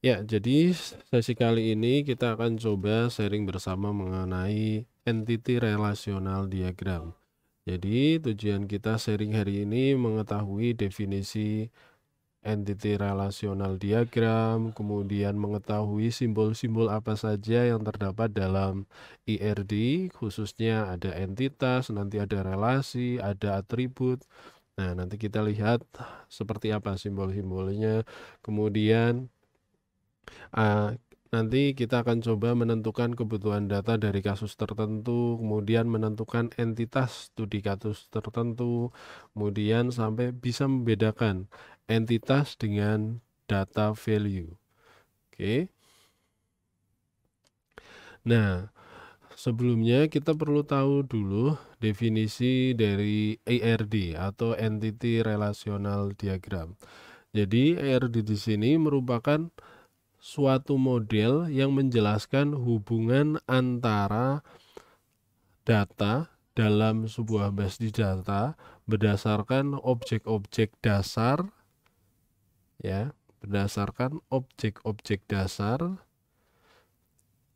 Ya, jadi sesi kali ini kita akan coba sharing bersama mengenai entity relational diagram. Jadi, tujuan kita sharing hari ini mengetahui definisi entity relational diagram, kemudian mengetahui simbol-simbol apa saja yang terdapat dalam IRD, khususnya ada entitas, nanti ada relasi, ada atribut. Nah, nanti kita lihat seperti apa simbol-simbolnya. Kemudian Ah, nanti kita akan coba menentukan kebutuhan data dari kasus tertentu, kemudian menentukan entitas studi kasus tertentu, kemudian sampai bisa membedakan entitas dengan data value. Oke. Nah, sebelumnya kita perlu tahu dulu definisi dari ERD atau Entity Relational Diagram. Jadi, ERD di sini merupakan suatu model yang menjelaskan hubungan antara data dalam sebuah basis data berdasarkan objek-objek dasar, ya, berdasarkan objek-objek dasar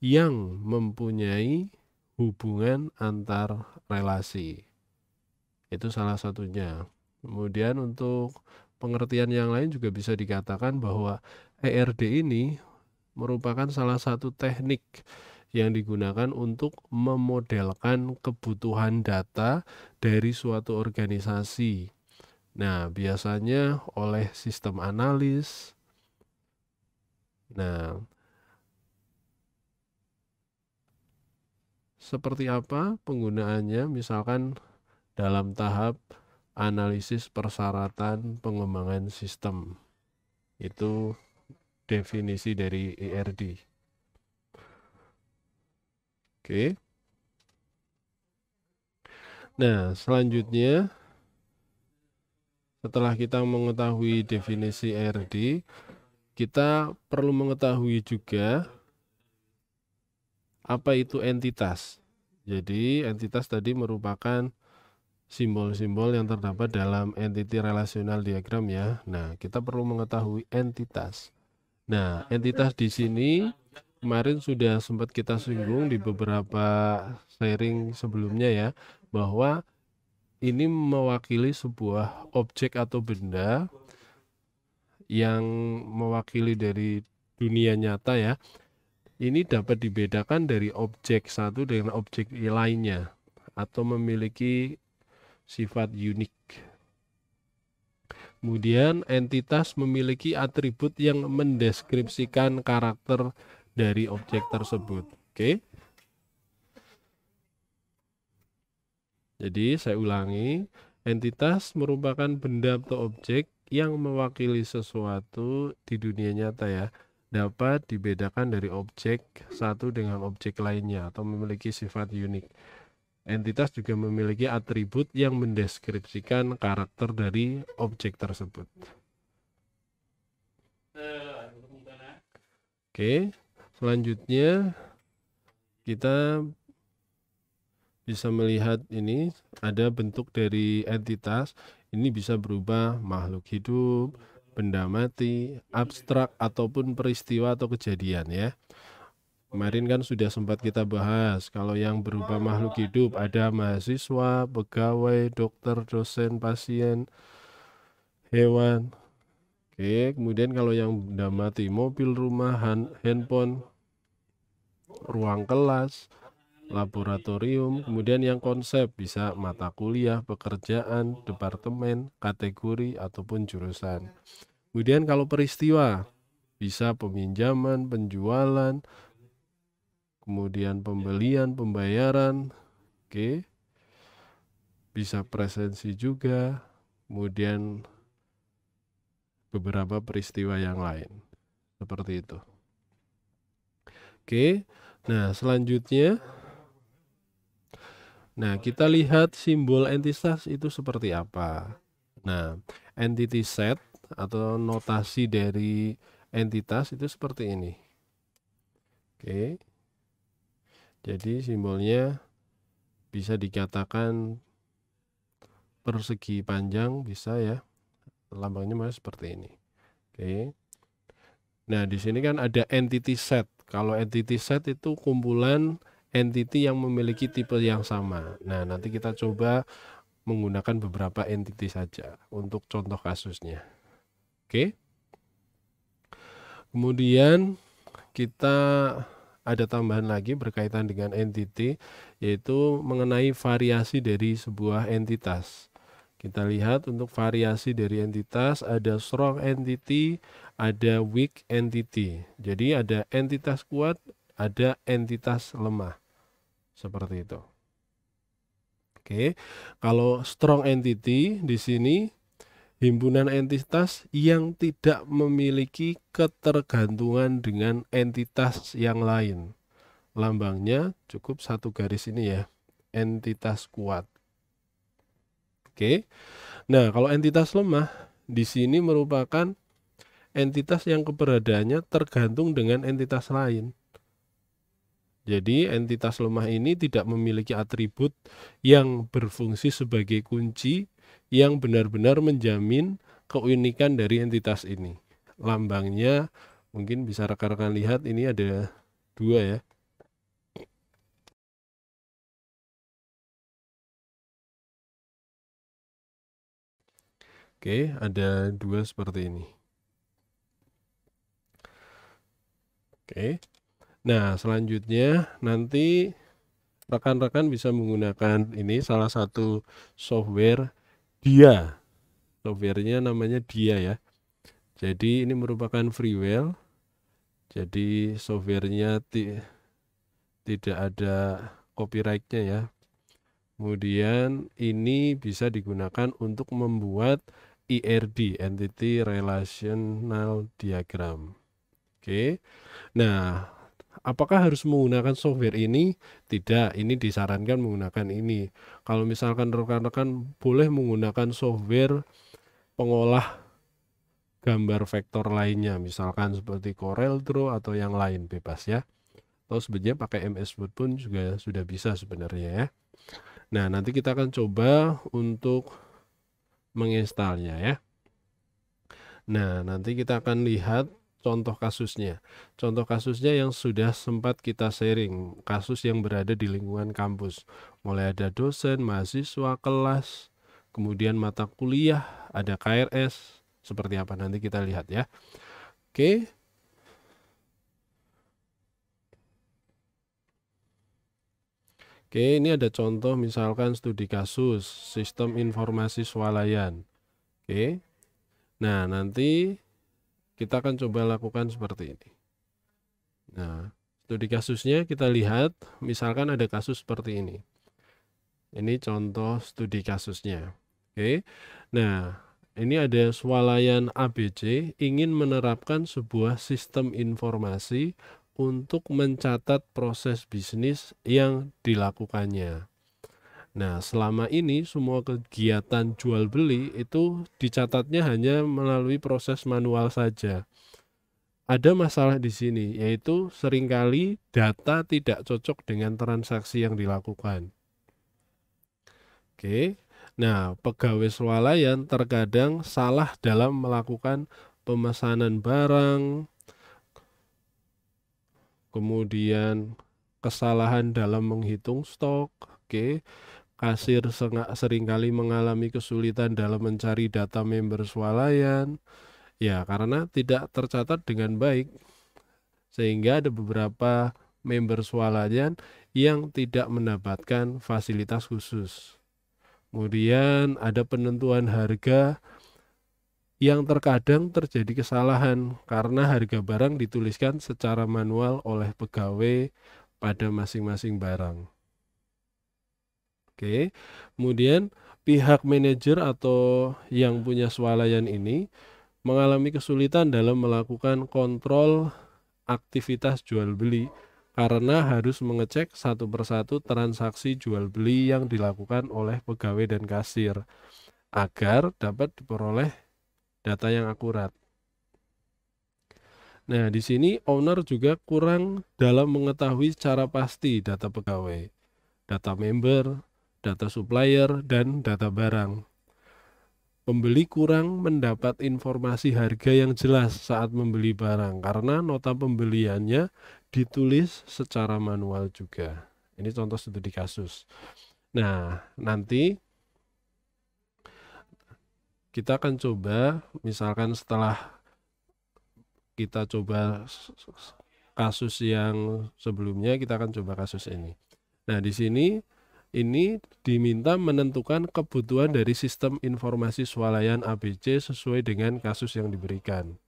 yang mempunyai hubungan antar relasi. Itu salah satunya. Kemudian untuk pengertian yang lain juga bisa dikatakan bahwa ERD ini merupakan salah satu teknik yang digunakan untuk memodelkan kebutuhan data dari suatu organisasi. Nah, biasanya oleh sistem analis. Nah, seperti apa penggunaannya? Misalkan dalam tahap analisis persyaratan pengembangan sistem. Itu definisi dari ERD. Oke. Nah, selanjutnya setelah kita mengetahui definisi ERD, kita perlu mengetahui juga apa itu entitas. Jadi, entitas tadi merupakan simbol-simbol yang terdapat dalam entity relational diagram ya. Nah, kita perlu mengetahui entitas. Nah, entitas di sini kemarin sudah sempat kita singgung di beberapa sharing sebelumnya ya, bahwa ini mewakili sebuah objek atau benda yang mewakili dari dunia nyata ya. Ini dapat dibedakan dari objek satu dengan objek lainnya atau memiliki sifat unik. Kemudian entitas memiliki atribut yang mendeskripsikan karakter dari objek tersebut. Oke. Jadi saya ulangi, entitas merupakan benda atau objek yang mewakili sesuatu di dunia nyata ya. Dapat dibedakan dari objek satu dengan objek lainnya atau memiliki sifat unik. Entitas juga memiliki atribut yang mendeskripsikan karakter dari objek tersebut. Oke, selanjutnya kita bisa melihat ini ada bentuk dari entitas. Ini bisa berubah makhluk hidup, benda mati, abstrak, ataupun peristiwa atau kejadian ya. Kemarin kan sudah sempat kita bahas, kalau yang berupa makhluk hidup ada mahasiswa, pegawai, dokter, dosen, pasien, hewan. Oke, kemudian kalau yang benda mati, mobil, rumah, handphone, ruang kelas, laboratorium, kemudian yang konsep bisa mata kuliah, pekerjaan, departemen, kategori, ataupun jurusan. Kemudian kalau peristiwa, bisa peminjaman, penjualan, kemudian pembelian, pembayaran, oke, bisa presensi juga, kemudian beberapa peristiwa yang lain, seperti itu. Oke, nah selanjutnya, nah kita lihat simbol entitas itu seperti apa. Nah, entity set atau notasi dari entitas itu seperti ini. Oke, jadi simbolnya bisa dikatakan persegi panjang, bisa ya, lambangnya masih seperti ini. Oke, Nah, di sini kan ada entity set. Kalau entity set itu kumpulan entity yang memiliki tipe yang sama. Nah, nanti kita coba menggunakan beberapa entity saja untuk contoh kasusnya. Oke. Kemudian kita ada tambahan lagi berkaitan dengan entity, yaitu mengenai variasi dari sebuah entitas. Kita lihat untuk variasi dari entitas ada strong entity, ada weak entity. Jadi ada entitas kuat, ada entitas lemah. Seperti itu. Oke. Kalau strong entity di sini himpunan entitas yang tidak memiliki ketergantungan dengan entitas yang lain. Lambangnya cukup satu garis ini ya. Entitas kuat. Oke. Nah, kalau entitas lemah di sini merupakan entitas yang keberadaannya tergantung dengan entitas lain. Jadi, entitas lemah ini tidak memiliki atribut yang berfungsi sebagai kunci yang benar-benar menjamin keunikan dari entitas ini. Lambangnya mungkin bisa rekan-rekan lihat, ini ada 2 ya. Oke, ada 2 seperti ini. Oke. Nah, selanjutnya nanti rekan-rekan bisa menggunakan ini salah satu software Dia. Softwarenya namanya Dia ya. Jadi ini merupakan freeware. Jadi softwarenya tidak ada copyrightnya ya. Kemudian ini bisa digunakan untuk membuat ERD, Entity Relational Diagram. Oke. Nah, apakah harus menggunakan software ini? Tidak, ini disarankan menggunakan ini. Kalau misalkan rekan-rekan boleh menggunakan software pengolah gambar vektor lainnya, misalkan seperti CorelDRAW atau yang lain, bebas ya. Atau sebenarnya pakai MS Word pun juga sudah bisa sebenarnya ya. Nah, nanti kita akan coba untuk menginstalnya ya. Nah, nanti kita akan lihat contoh kasusnya. Contoh kasusnya yang sudah sempat kita sharing, kasus yang berada di lingkungan kampus. Mulai ada dosen, mahasiswa, kelas, kemudian mata kuliah, ada KRS, seperti apa nanti kita lihat ya. Oke. Oke, ini ada contoh misalkan studi kasus, sistem informasi swalayan. Oke. Nah, nanti kita akan coba lakukan seperti ini. Nah, studi kasusnya kita lihat, misalkan ada kasus seperti ini. Ini contoh studi kasusnya. Oke. Nah, ini ada swalayan ABC ingin menerapkan sebuah sistem informasi untuk mencatat proses bisnis yang dilakukannya. Nah, selama ini semua kegiatan jual beli itu dicatatnya hanya melalui proses manual saja. Ada masalah di sini, yaitu seringkali data tidak cocok dengan transaksi yang dilakukan. Oke. Nah, pegawai swalayan terkadang salah dalam melakukan pemesanan barang, kemudian kesalahan dalam menghitung stok. Oke. Kasir seringkali mengalami kesulitan dalam mencari data member swalayan. Ya, karena tidak tercatat dengan baik, sehingga ada beberapa member swalayan yang tidak mendapatkan fasilitas khusus. Kemudian ada penentuan harga yang terkadang terjadi kesalahan karena harga barang dituliskan secara manual oleh pegawai pada masing-masing barang. Oke, kemudian pihak manajer atau yang punya swalayan ini mengalami kesulitan dalam melakukan kontrol aktivitas jual beli karena harus mengecek satu persatu transaksi jual beli yang dilakukan oleh pegawai dan kasir agar dapat diperoleh data yang akurat. Nah, di sini owner juga kurang dalam mengetahui secara pasti data pegawai, data member, data supplier, dan data barang. Pembeli kurang mendapat informasi harga yang jelas saat membeli barang karena nota pembeliannya ditulis secara manual juga. Ini contoh studi kasus. Nah, nanti kita akan coba, misalkan setelah kita coba kasus yang sebelumnya, kita akan coba kasus ini. Nah, di sini ini diminta menentukan kebutuhan dari sistem informasi swalayan ABC sesuai dengan kasus yang diberikan.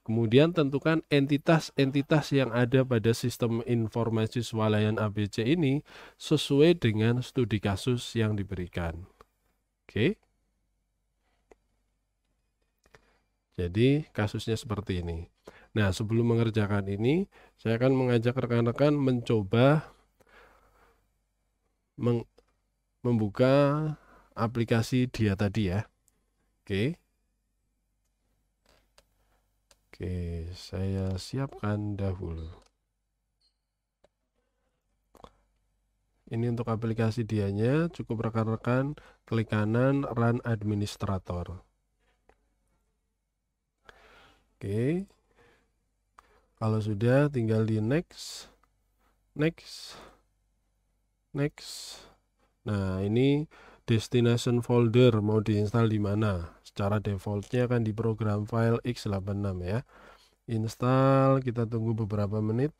Kemudian tentukan entitas-entitas yang ada pada sistem informasi swalayan ABC ini sesuai dengan studi kasus yang diberikan. Oke. Jadi kasusnya seperti ini. Nah, sebelum mengerjakan ini, saya akan mengajak rekan-rekan mencoba membuka aplikasi dia tadi ya. Oke. Oke, saya siapkan dahulu. Ini untuk aplikasi dianya, cukup rekan-rekan klik kanan Run Administrator. Oke. Kalau sudah tinggal di next. Next. Next. Nah, ini destination folder mau diinstal di mana? Secara defaultnya kan di program file x86 ya. Install, kita tunggu beberapa menit.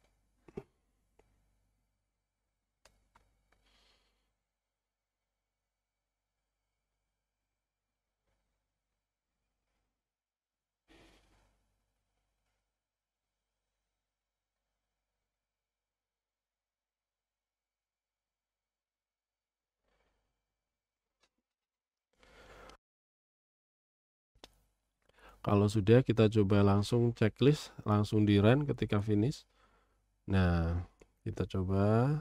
Kalau sudah, kita coba langsung checklist, langsung di run ketika finish. Nah, kita coba.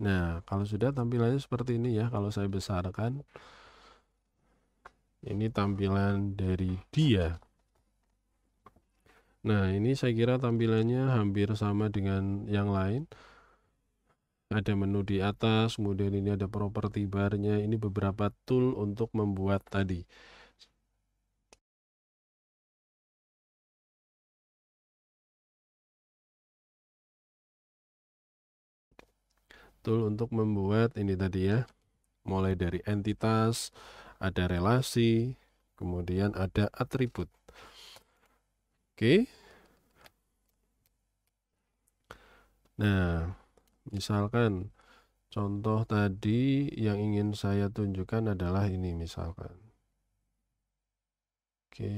Nah, kalau sudah tampilannya seperti ini ya, kalau saya besarkan. Ini tampilan dari dia. Nah, ini saya kira tampilannya hampir sama dengan yang lain. Ada menu di atas, kemudian ini ada properti barnya. Ini beberapa tool untuk membuat tadi. Tool untuk membuat ini tadi ya. Mulai dari entitas, ada relasi, kemudian ada atribut. Oke. Nah, misalkan contoh tadi yang ingin saya tunjukkan adalah ini misalkan. Oke.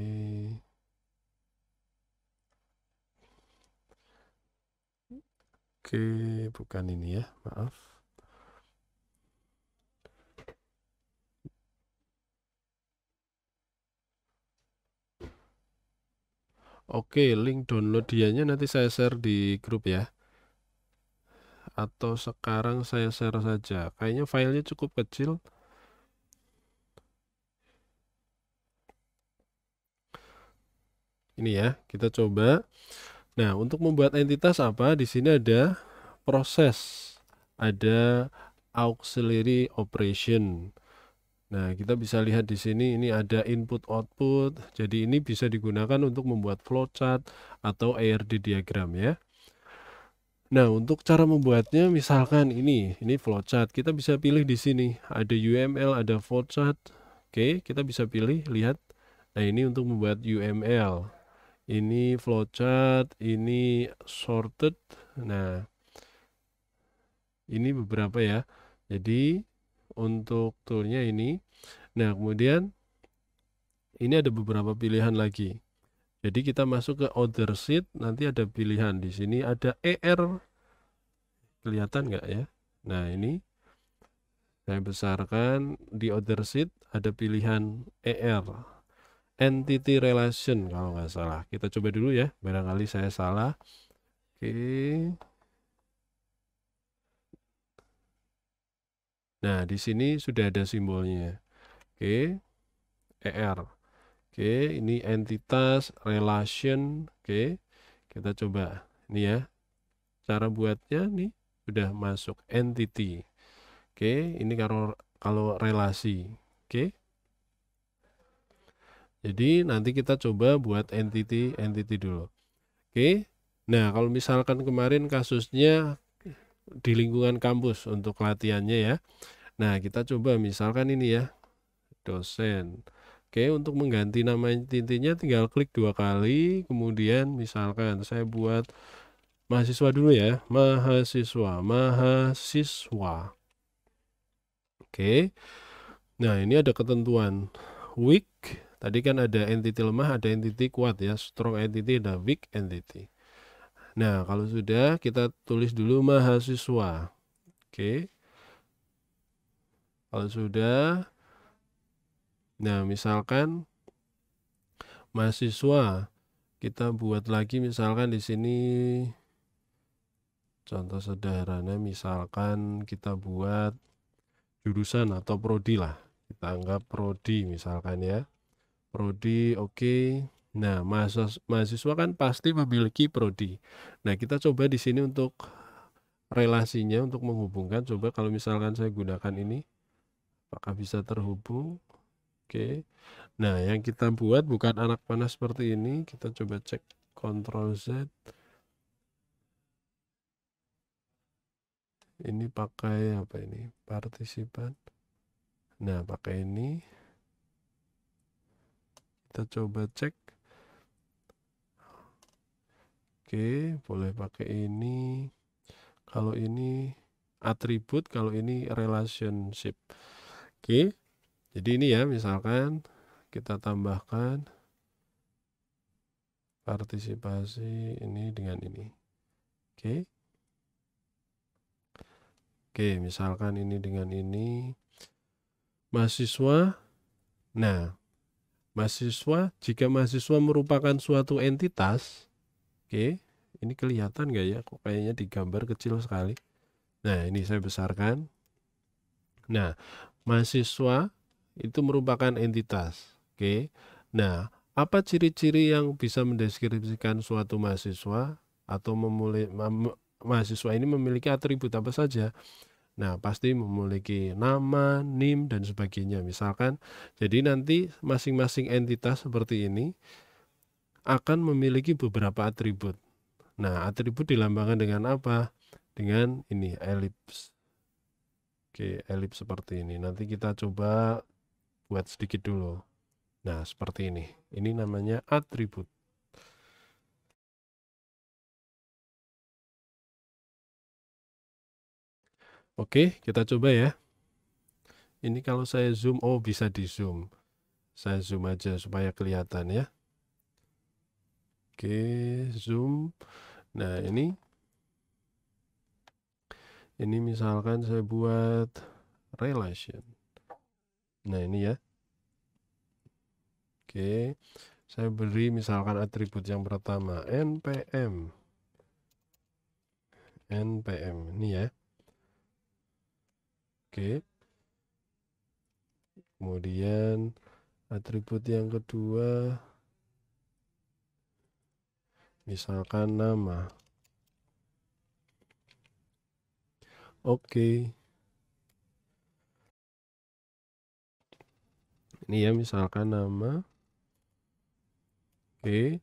Oke, bukan ini ya, maaf. Oke, link download dianya nanti saya share di grup ya. Atau sekarang saya share saja. Kayaknya filenya cukup kecil. Ini ya, kita coba. Nah, untuk membuat entitas apa? Di sini ada proses, ada auxiliary operation. Nah, kita bisa lihat di sini ini ada input output. Jadi ini bisa digunakan untuk membuat flowchart atau ARD diagram ya. Nah, untuk cara membuatnya misalkan ini flowchart. Kita bisa pilih di sini. Ada UML, ada flowchart. Oke, kita bisa pilih, lihat. Nah, ini untuk membuat UML. Ini flowchart, ini sorted. Nah, ini beberapa ya. Jadi, untuk toolnya ini. Nah, kemudian ini ada beberapa pilihan lagi. Jadi kita masuk ke other sheet, nanti ada pilihan. Di sini ada ER. Kelihatan nggak ya? Nah, ini saya besarkan di other sheet ada pilihan ER. Entity relation kalau nggak salah. Kita coba dulu ya, barangkali saya salah. Oke. Nah, di sini sudah ada simbolnya. Oke. ER. Oke, ini entitas relation. Oke. Kita coba. Ini ya. cara buatnya nih sudah masuk entity. Oke, ini kalau relasi. Oke. Jadi nanti kita coba buat entity dulu. Oke. Nah, kalau misalkan kemarin kasusnya di lingkungan kampus untuk latihannya ya. Nah, kita coba misalkan ini ya, dosen. Oke, untuk mengganti nama entity-nya tinggal klik 2 kali, kemudian misalkan saya buat mahasiswa dulu ya, mahasiswa. Oke. Nah, ini ada ketentuan weak. Tadi kan ada entity lemah, ada entity kuat ya. Strong entity, ada weak entity. Nah, kalau sudah kita tulis dulu mahasiswa. Oke. Kalau sudah, nah misalkan mahasiswa, kita buat lagi misalkan di sini contoh sederhana, misalkan kita buat jurusan atau prodi lah. Kita anggap prodi misalkan ya. Prodi, oke. Nah, mahasiswa kan pasti memiliki prodi. Nah, kita coba di sini untuk relasinya, untuk menghubungkan. Coba kalau misalkan saya gunakan ini, apakah bisa terhubung? Oke. Nah, yang kita buat bukan anak panah seperti ini. Kita coba cek Ctrl Z. Ini pakai apa ini? Partisipan. Nah, pakai ini. Kita coba cek. Oke, boleh pakai ini. Kalau ini atribut, kalau ini relationship. Oke. Jadi ini ya, misalkan kita tambahkan partisipasi ini dengan ini. Oke. Oke, misalkan ini dengan ini. Mahasiswa. Nah, mahasiswa, jika mahasiswa merupakan suatu entitas, oke, ini kelihatan nggak ya? Kok kayaknya digambar kecil sekali. Nah, ini saya besarkan. Nah, mahasiswa itu merupakan entitas. Oke. Nah, apa ciri-ciri yang bisa mendeskripsikan suatu mahasiswa atau mahasiswa ini memiliki atribut apa saja? Nah, pasti memiliki nama, NIM, dan sebagainya. Misalkan, jadi nanti masing-masing entitas seperti ini akan memiliki beberapa atribut. Nah, atribut dilambangkan dengan apa? Dengan ini, elips. Oke, elips seperti ini. Nanti kita coba buat sedikit dulu. Nah, seperti ini. Ini namanya atribut. Oke, kita coba ya. Ini kalau saya zoom, oh bisa di zoom. Saya zoom aja supaya kelihatan ya. Oke, zoom. Nah, ini misalkan saya buat relation. Nah, ini ya. Oke, saya beri misalkan atribut yang pertama, npm. npm, ini ya. Oke. Kemudian atribut yang kedua, misalkan nama. Oke. Ini ya misalkan nama. Oke.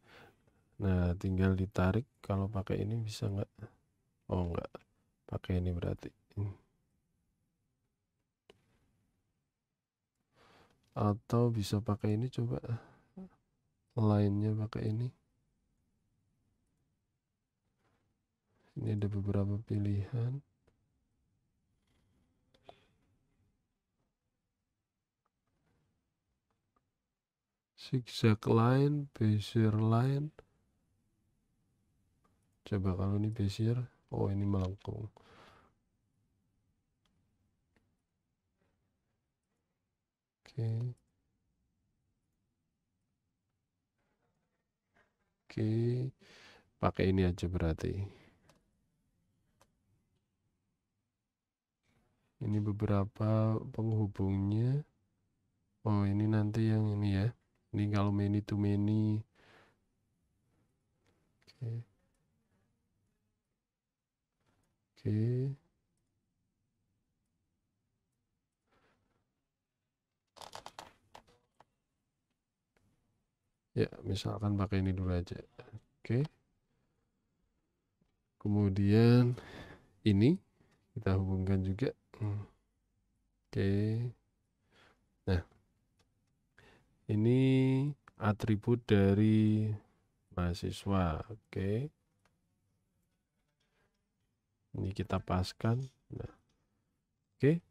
Nah, tinggal ditarik. Kalau pakai ini bisa nggak? Oh, nggak. Pakai ini berarti. Atau bisa pakai ini coba. Lainnya pakai ini. Ini ada beberapa pilihan. Zigzag line, bezier line. Coba kalau ini bezier. Oh, ini melengkung. Oke. Oke. Pakai ini aja berarti. Ini beberapa penghubungnya. Oh, ini nanti yang ini ya. Ini kalau many to many. Oke. Oke. Ya, misalkan pakai ini dulu aja. Oke. Kemudian ini kita hubungkan juga. Oke. Nah, ini atribut dari mahasiswa. Oke. Ini kita paskan. Nah, oke.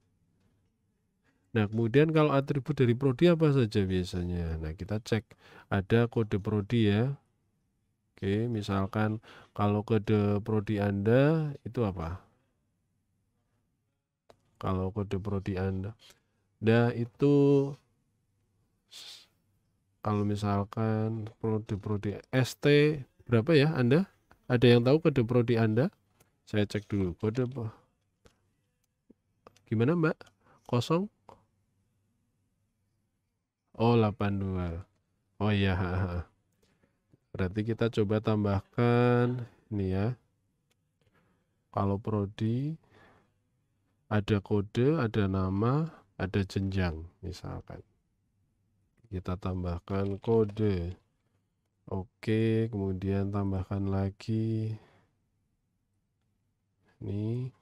Nah, kemudian kalau atribut dari prodi apa saja biasanya? Nah, kita cek ada kode prodi ya. Oke, misalkan kalau kode prodi Anda itu apa? Kalau kode prodi Anda. Nah, itu kalau misalkan prodi ST berapa ya Anda? Ada yang tahu kode prodi Anda? Saya cek dulu. Kode apa? Gimana, Mbak? Kosong? Oh, 82. Oh iya, berarti kita coba tambahkan ini ya. Kalau prodi ada kode, ada nama, ada jenjang misalkan. Kita tambahkan kode. Oke, kemudian tambahkan lagi. Ini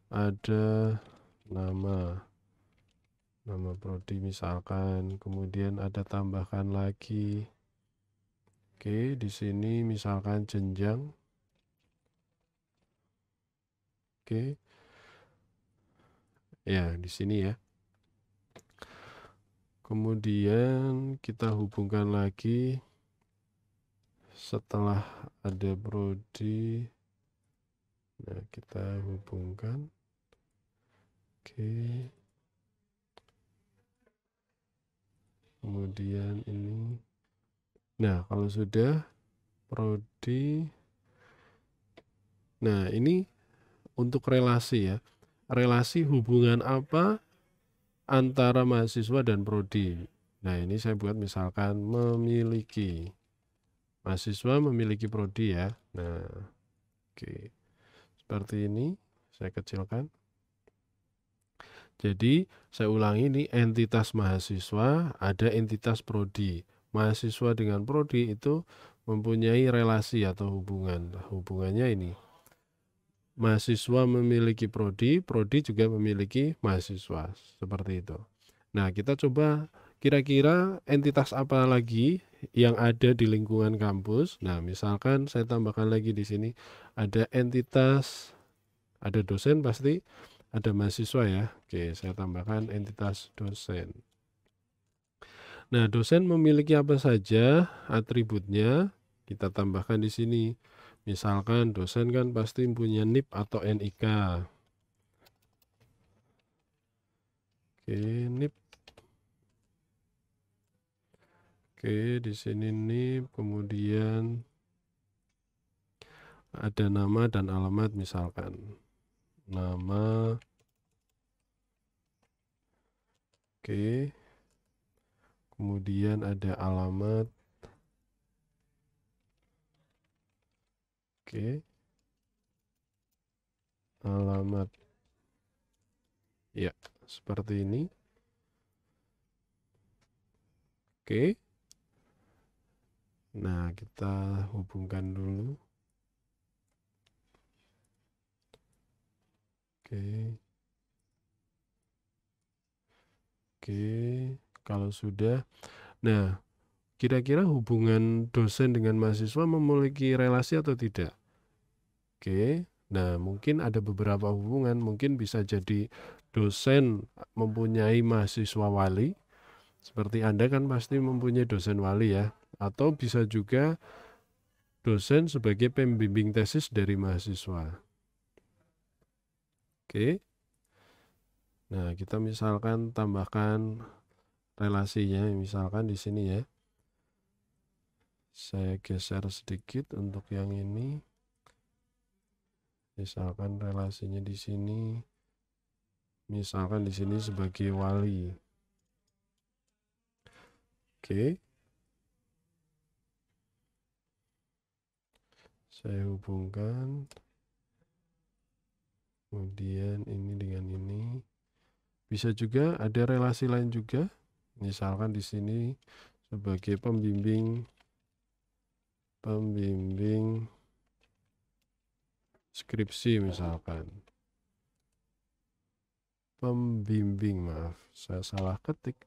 ada nama prodi misalkan. Kemudian ada tambahkan lagi. Oke, di sini misalkan jenjang. Oke. Ya, di sini ya. Kemudian kita hubungkan lagi setelah ada prodi. Nah, kita hubungkan. Oke. Kemudian ini. Nah, kalau sudah prodi. Nah, ini untuk relasi ya. Relasi hubungan apa antara mahasiswa dan prodi. Nah, ini saya buat misalkan memiliki. Mahasiswa memiliki prodi ya. Nah, oke. Seperti ini saya kecilkan. Jadi, saya ulangi ini entitas mahasiswa, ada entitas prodi. Mahasiswa dengan prodi itu mempunyai relasi atau hubungan. Hubungannya ini. Mahasiswa memiliki prodi, prodi juga memiliki mahasiswa. Seperti itu. Nah, kita coba kira-kira entitas apa lagi yang ada di lingkungan kampus. Nah, misalkan saya tambahkan lagi di sini ada entitas, ada dosen pasti, ada mahasiswa ya. Oke, saya tambahkan entitas dosen. Nah, dosen memiliki apa saja atributnya, kita tambahkan di sini. Misalkan dosen kan pasti punya NIP atau NIK. Oke, NIP. Oke, di sini NIP, kemudian ada nama dan alamat misalkan. Nama. Oke. Kemudian ada alamat. Oke. Alamat. Ya, seperti ini. Oke. Nah, kita hubungkan dulu. Oke. Oke, kalau sudah. Nah, kira-kira hubungan dosen dengan mahasiswa memiliki relasi atau tidak? Oke. Nah, mungkin ada beberapa hubungan, mungkin bisa jadi dosen mempunyai mahasiswa wali, seperti Anda kan pasti mempunyai dosen wali ya, atau bisa juga dosen sebagai pembimbing tesis dari mahasiswa. Oke. Nah, kita misalkan tambahkan relasinya, misalkan di sini ya. Saya geser sedikit untuk yang ini. Misalkan relasinya di sini. Misalkan di sini sebagai wali. Oke. Saya hubungkan. kemudian ini dengan ini. Bisa juga ada relasi lain juga, misalkan di sini sebagai pembimbing skripsi misalkan. Maaf, saya salah ketik.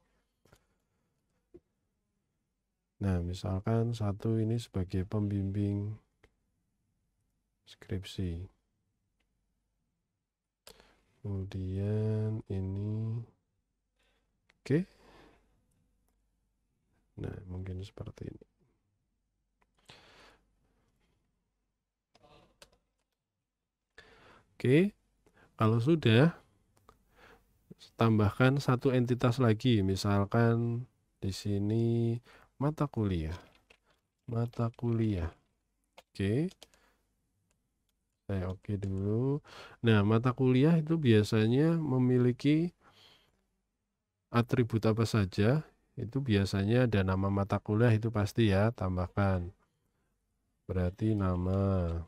Nah, misalkan satu ini sebagai pembimbing skripsi. Kemudian ini, oke. Nah, mungkin seperti ini. Oke, kalau sudah, tambahkan satu entitas lagi, misalkan di sini mata kuliah. Oke, saya oke dulu. Nah, mata kuliah itu biasanya memiliki atribut apa saja? Itu biasanya ada nama mata kuliah, itu pasti ya, tambahkan. Berarti nama.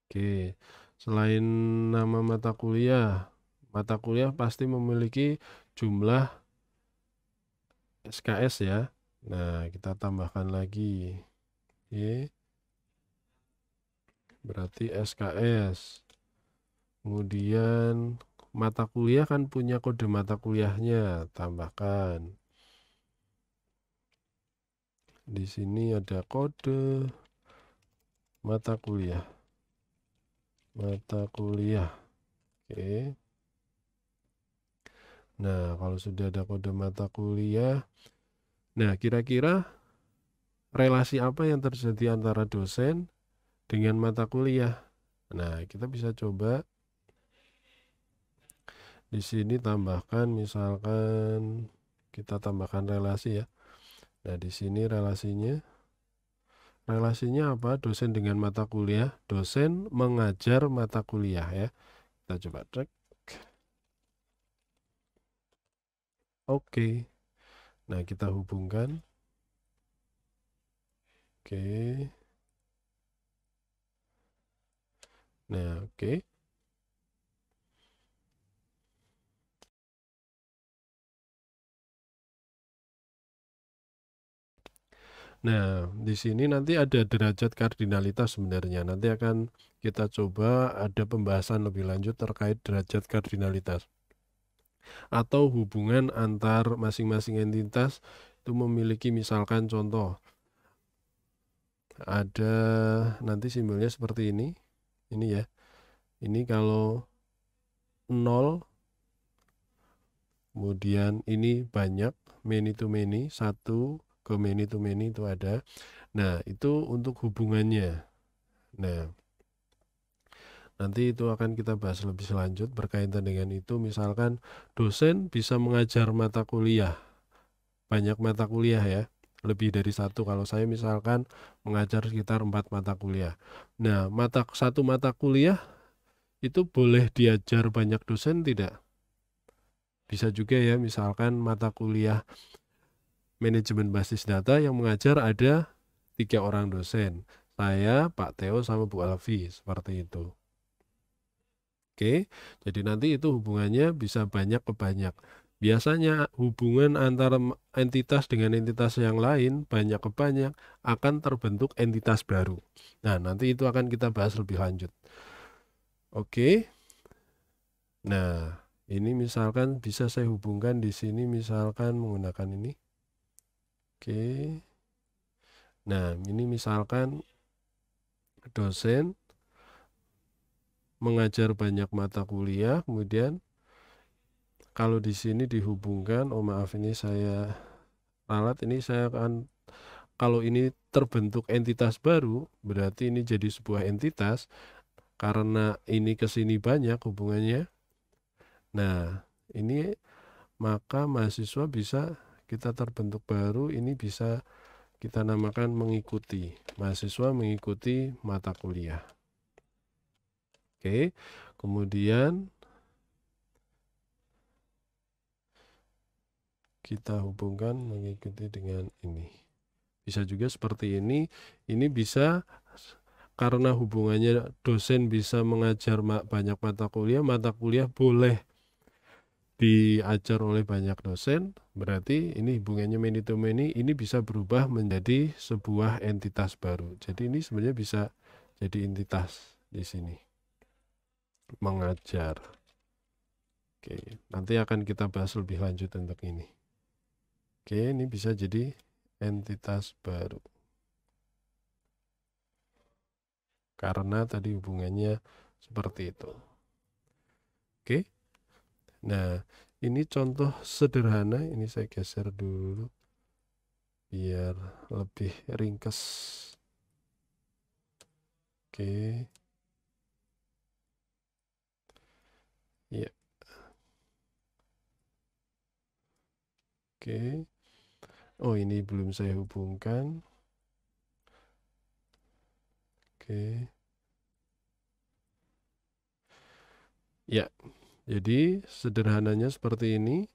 Oke, selain nama mata kuliah pasti memiliki jumlah SKS ya. Nah, kita tambahkan lagi. Oke, berarti SKS. Kemudian mata kuliah kan punya kode mata kuliahnya, tambahkan. Di sini ada kode mata kuliah. Oke. Nah, kalau sudah ada kode mata kuliah, nah kira-kira relasi apa yang terjadi antara dosen dengan mata kuliah? Nah, kita bisa coba di sini tambahkan, misalkan kita tambahkan relasi ya. Nah, di sini relasinya apa? Dosen dengan mata kuliah, dosen mengajar mata kuliah ya. Kita coba cek. Oke. Nah, kita hubungkan. Oke. Nah, oke. Nah, di sini nanti ada derajat kardinalitas sebenarnya. Nanti akan kita coba ada pembahasan lebih lanjut terkait derajat kardinalitas. Atau hubungan antar masing-masing entitas itu memiliki, misalkan contoh. Ada nanti simbolnya seperti ini. Ini ya. Ini kalau 0, kemudian ini banyak, many to many, 1 ke many to many itu ada. Nah, itu untuk hubungannya. Nah, nanti itu akan kita bahas lebih lanjut berkaitan dengan itu. Misalkan dosen bisa mengajar mata kuliah, banyak mata kuliah ya, lebih dari satu. Kalau saya misalkan mengajar sekitar 4 mata kuliah. Nah, satu mata kuliah itu boleh diajar banyak dosen tidak? Bisa juga ya, misalkan mata kuliah manajemen basis data yang mengajar ada 3 orang dosen. Saya, Pak Theo, sama Bu Alfi, seperti itu. Oke, jadi nanti itu hubungannya bisa banyak ke banyak. Biasanya hubungan antara entitas dengan entitas yang lain, banyak ke banyak, akan terbentuk entitas baru. Nah, nanti itu akan kita bahas lebih lanjut. Oke. Nah, ini misalkan bisa saya hubungkan di sini, misalkan menggunakan ini. Oke. Nah, ini misalkan dosen mengajar banyak mata kuliah, kemudian kalau di sini dihubungkan, oh maaf ini saya ralat, ini saya akan, kalau ini terbentuk entitas baru, berarti ini jadi sebuah entitas, karena ini ke sini banyak hubungannya. Nah, ini maka mahasiswa bisa kita terbentuk baru, ini bisa kita namakan mengikuti. Mahasiswa mengikuti mata kuliah. Oke, kemudian kita hubungkan mengikuti dengan ini. Bisa juga seperti ini bisa karena hubungannya dosen bisa mengajar banyak mata kuliah boleh diajar oleh banyak dosen, berarti ini hubungannya many to many ini bisa berubah menjadi sebuah entitas baru. Jadi ini sebenarnya bisa jadi entitas di sini. Mengajar. Oke, nanti akan kita bahas lebih lanjut untuk ini. Oke, ini bisa jadi entitas baru. Karena tadi hubungannya seperti itu. Oke. Nah, ini contoh sederhana, ini saya geser dulu biar lebih ringkas. Oke. Ya. Oke. Oh, ini belum saya hubungkan. Oke. Ya. Jadi sederhananya seperti ini.